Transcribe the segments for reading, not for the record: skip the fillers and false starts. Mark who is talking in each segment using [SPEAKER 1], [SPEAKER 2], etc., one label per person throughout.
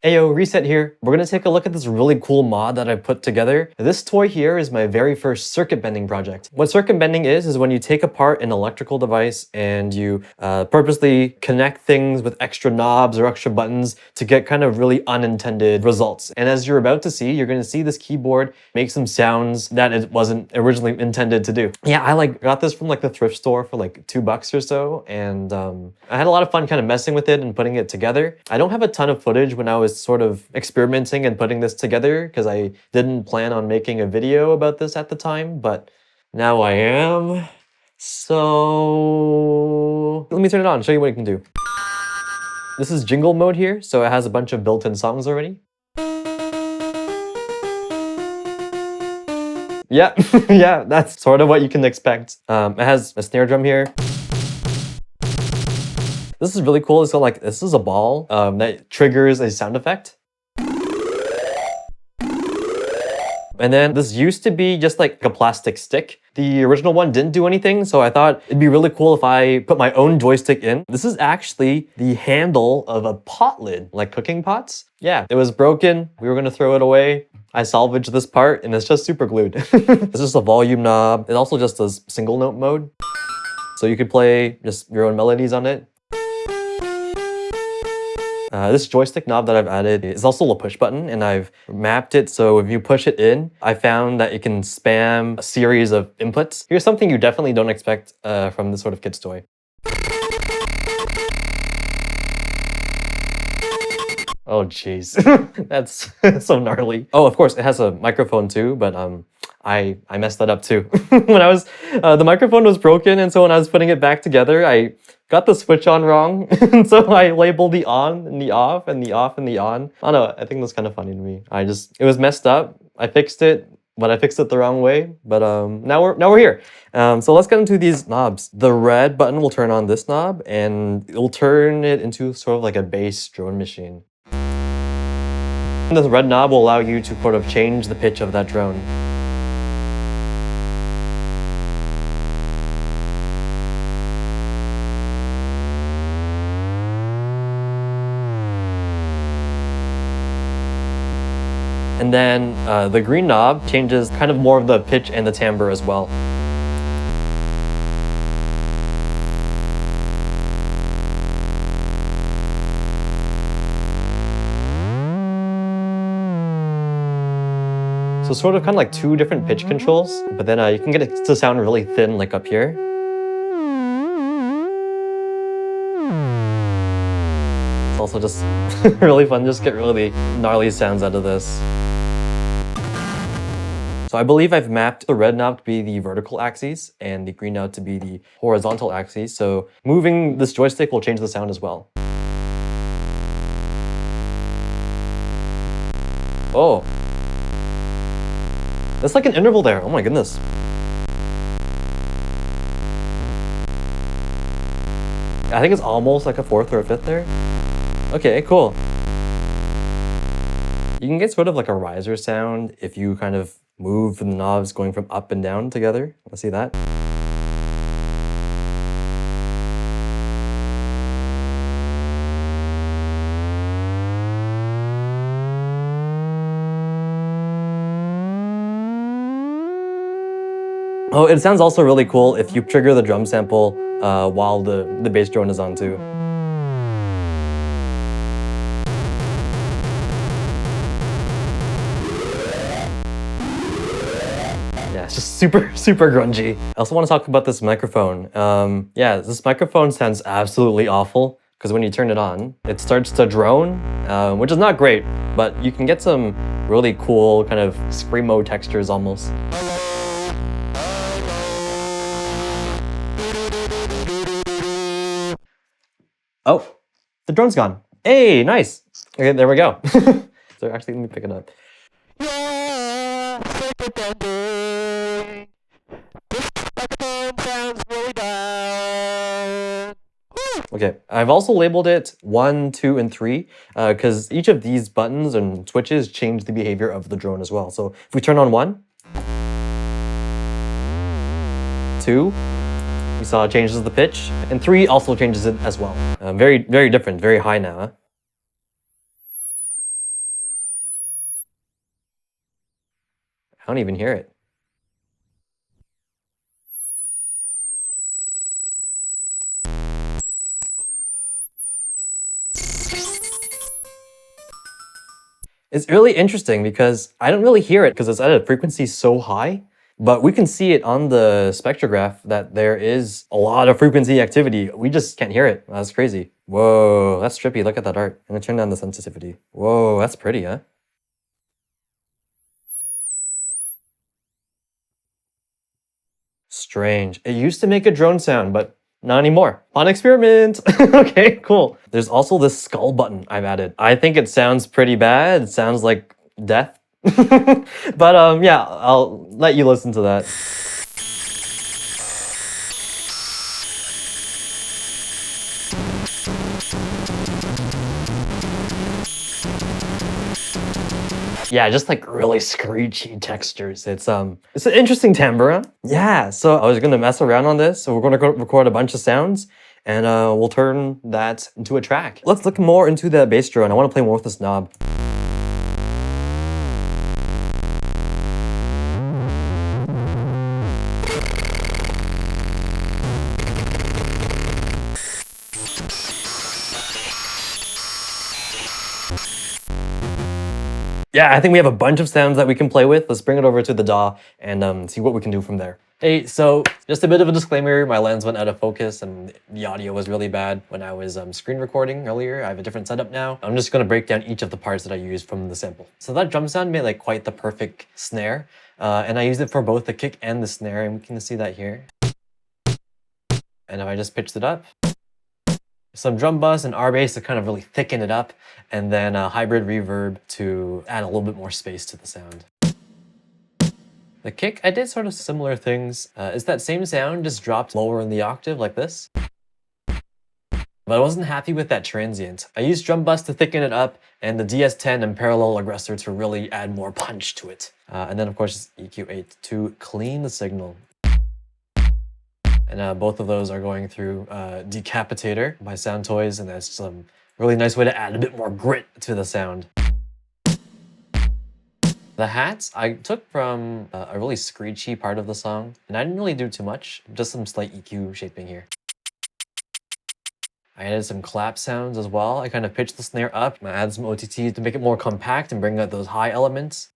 [SPEAKER 1] Ayo, Reset here. We're gonna take a look at this really cool mod that I put together. This toy here is my very first circuit bending project. What circuit bending is when you take apart an electrical device and you purposely connect things with extra knobs or extra buttons to get kind of really unintended results. And as you're about to see, you're gonna see this keyboard make some sounds that it wasn't originally intended to do. Yeah, I got this from the thrift store for $2 or so, and I had a lot of fun kind of messing with it and putting it together. I don't have a ton of footage when I was sort of experimenting and putting this together because I didn't plan on making a video about this at the time, but now I am. So let me turn it on, show you what you can do. This is jingle mode here, so it has a bunch of built-in songs already. Yeah, yeah, that's sort of what you can expect. It has a snare drum here. This is really cool. So this is a ball that triggers a sound effect. And then this used to be just a plastic stick. The original one didn't do anything, so I thought it'd be really cool if I put my own joystick in. This is actually the handle of a pot lid, like cooking pots. Yeah, it was broken. We were gonna throw it away. I salvaged this part and it's just super glued. This is a volume knob. It also just does single note mode. So you could play just your own melodies on it. This joystick knob that I've added is also a push button, and I've mapped it so if you push it in, I found that it can spam a series of inputs. Here's something you definitely don't expect from this sort of kid's toy. Oh jeez, that's so gnarly. Oh, of course, it has a microphone too, but I messed that up too. When I was, the microphone was broken, and so when I was putting it back together, I got the switch on wrong, and so I labeled the on and the off and the off and the on. I don't know, I think that's kind of funny to me. It was messed up. I fixed it, but I fixed it the wrong way. But now we're here. So let's get into these knobs. The red button will turn on this knob, and it will turn it into sort of like a bass drone machine. This red knob will allow you to sort of change the pitch of that drone. And then the green knob changes kind of more of the pitch and the timbre as well. So sort of kind of like two different pitch controls, but then you can get it to sound really thin like up here. It's also just really fun, just get really gnarly sounds out of this. So I believe I've mapped the red knob to be the vertical axis and the green knob to be the horizontal axis. So moving this joystick will change the sound as well. Oh. That's like an interval there. Oh my goodness. I think it's almost like a fourth or a fifth there. Okay, cool. You can get sort of like a riser sound if you kind of move the knobs going from up and down together. Let's see that. Oh, it sounds also really cool if you trigger the drum sample while the bass drone is on too. Yeah, it's just super grungy. I also want to talk about this microphone. Yeah, this microphone sounds absolutely awful because when you turn it on, it starts to drone, which is not great, but you can get some really cool kind of screamo textures almost. Oh, the drone's gone. Hey, nice. Okay, there we go. So actually, let me pick it up. Yeah, circuit bending. This microphone sounds really bad. Okay, I've also labeled it 1, 2, and 3 because each of these buttons and switches change the behavior of the drone as well. So if we turn on 1, 2, we saw it changes the pitch, and 3 also changes it as well. Very different, very high now. Huh? I don't even hear it. It's really interesting because I don't really hear it because it's at a frequency so high, but we can see it on the spectrograph that there is a lot of frequency activity. We just can't hear it. That's crazy. Whoa, that's trippy. Look at that art. I'm gonna turn down the sensitivity. Whoa, that's pretty, huh? Strange. It used to make a drone sound, but not anymore. Fun experiment. Okay, cool. There's also this skull button I've added. I think it sounds pretty bad. It sounds like death. But yeah, I'll let you listen to that. Yeah, just like really screechy textures. It's an interesting timbre. Huh? Yeah, so I was gonna mess around on this. So we're gonna record a bunch of sounds and we'll turn that into a track. Let's look more into the bass drone. I wanna play more with this knob. Yeah, I think we have a bunch of sounds that we can play with. Let's bring it over to the DAW and see what we can do from there. Hey, so just a bit of a disclaimer, my lens went out of focus and the audio was really bad when I was screen recording earlier. I have a different setup now. I'm just gonna break down each of the parts that I used from the sample. So that drum sound made like quite the perfect snare. And I used it for both the kick and the snare, and we can see that here. And if I just pitched it up, some drum bus and R bass to kind of really thicken it up, and then a hybrid reverb to add a little bit more space to the sound. The kick, I did sort of similar things. It's that same sound, just dropped lower in the octave like this. But I wasn't happy with that transient. I used drum bus to thicken it up, and the DS10 and parallel aggressor to really add more punch to it. And then of course EQ8 to clean the signal. And both of those are going through Decapitator by Sound Toys, and that's some really nice way to add a bit more grit to the sound. The hats I took from a really screechy part of the song, and I didn't really do too much, just some slight EQ shaping here. I added some clap sounds as well. I kind of pitched the snare up, and I added some OTT to make it more compact and bring out those high elements.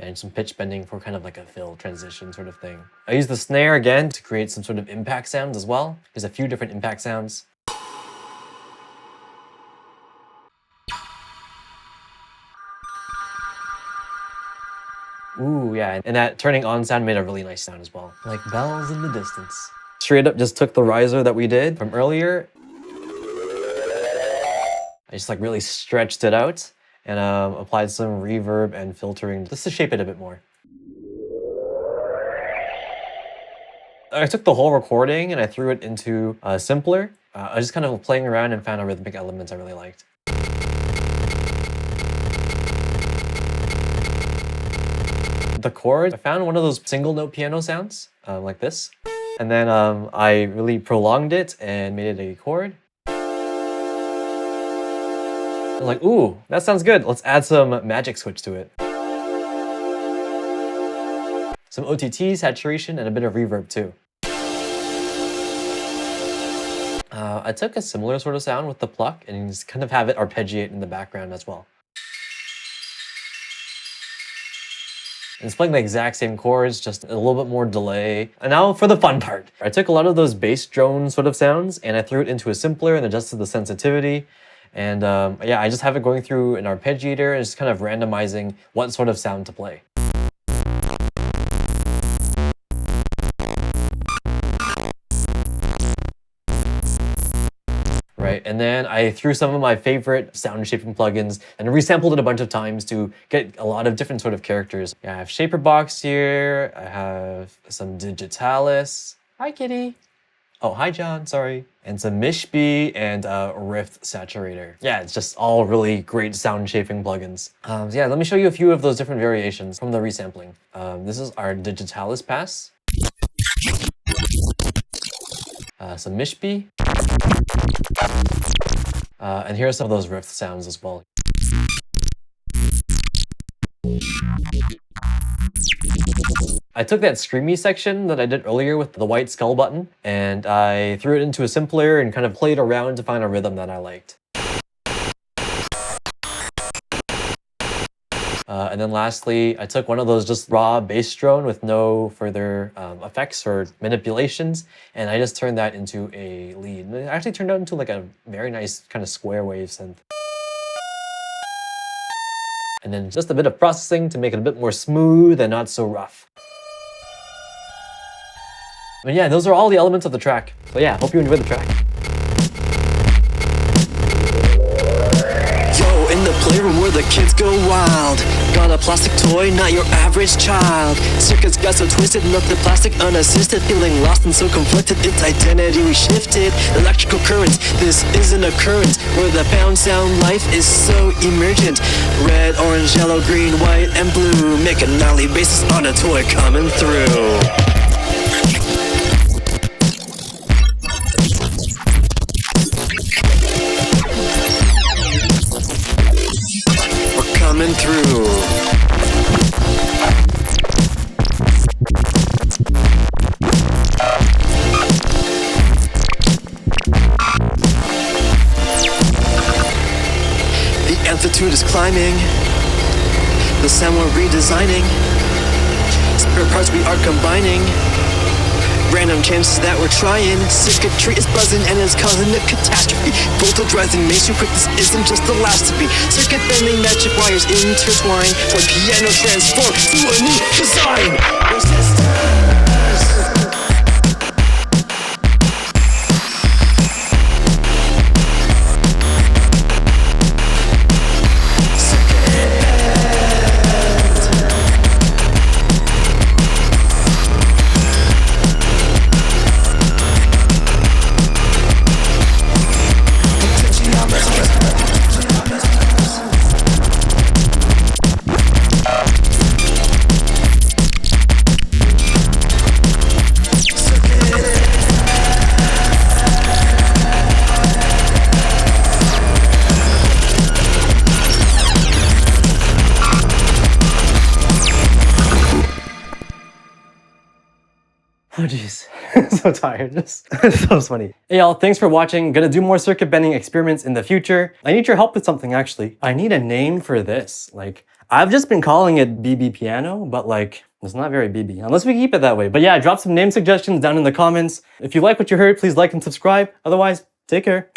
[SPEAKER 1] And some pitch bending for kind of like a fill transition sort of thing. I used the snare again to create some sort of impact sounds as well. There's a few different impact sounds. Ooh, yeah, and that turning on sound made a really nice sound as well. Like bells in the distance. Straight up just took the riser that we did from earlier. I just like really stretched it out and applied some reverb and filtering just to shape it a bit more. I took the whole recording and I threw it into a simpler. I was just kind of playing around and found a rhythmic elements I really liked. The chord, I found one of those single note piano sounds, like this. And then I really prolonged it and made it a chord. I was like, ooh, that sounds good. Let's add some magic switch to it. Some OTT, saturation, and a bit of reverb too. I took a similar sort of sound with the pluck and just kind of have it arpeggiate in the background as well. And it's playing the exact same chords, just a little bit more delay. And now for the fun part. I took a lot of those bass drone sort of sounds and I threw it into a simpler and adjusted the sensitivity. And yeah, I just have it going through an arpeggiator and just kind of randomizing what sort of sound to play. Right, and then I threw some of my favorite sound shaping plugins and resampled it a bunch of times to get a lot of different sort of characters. Yeah, I have Shaperbox here, I have some Digitalis. Hi, kitty. Oh, hi, John, sorry. And some Mishby and Rift Saturator. Yeah, it's just all really great sound shaping plugins. So yeah, let me show you a few of those different variations from the resampling. This is our Digitalis pass. Some Mishby. And here are some of those Rift sounds as well. I took that screamy section that I did earlier with the white skull button, and I threw it into a simpler and kind of played around to find a rhythm that I liked. And then lastly, I took one of those just raw bass drone with no further effects or manipulations, and I just turned that into a lead. And it actually turned out into like a very nice kind of square wave synth. And then just a bit of processing to make it a bit more smooth and not so rough. But yeah, those are all the elements of the track. So yeah, hope you enjoyed the track.
[SPEAKER 2] Yo, in the playroom where the kids go wild. Got a plastic toy, not your average child. Circuits got so twisted, nothing plastic, unassisted. Feeling lost and so conflicted, its identity reshifted. Electrical currents, this is an occurrence where the pound sound life is so emergent. Red, orange, yellow, green, white, and blue. Make a gnarly basis on a toy coming through. Coming through. The amplitude is climbing. The sound we're redesigning. Spare parts we are combining. Random chances that we're trying. Circuitry is buzzing and it's causing a catastrophe. Voltage rising makes you quick, this isn't just the last to be. Circuit bending, magic wires intertwined. For piano transform to a new design. RESISTORS.
[SPEAKER 1] Oh jeez, so tired, just so funny. Hey y'all, thanks for watching. Gonna do more circuit bending experiments in the future. I need your help with something actually. I need a name for this. Like, I've just been calling it BB Piano, but like, it's not very BB, unless we keep it that way. But yeah, drop some name suggestions down in the comments. If you like what you heard, please like and subscribe. Otherwise, take care.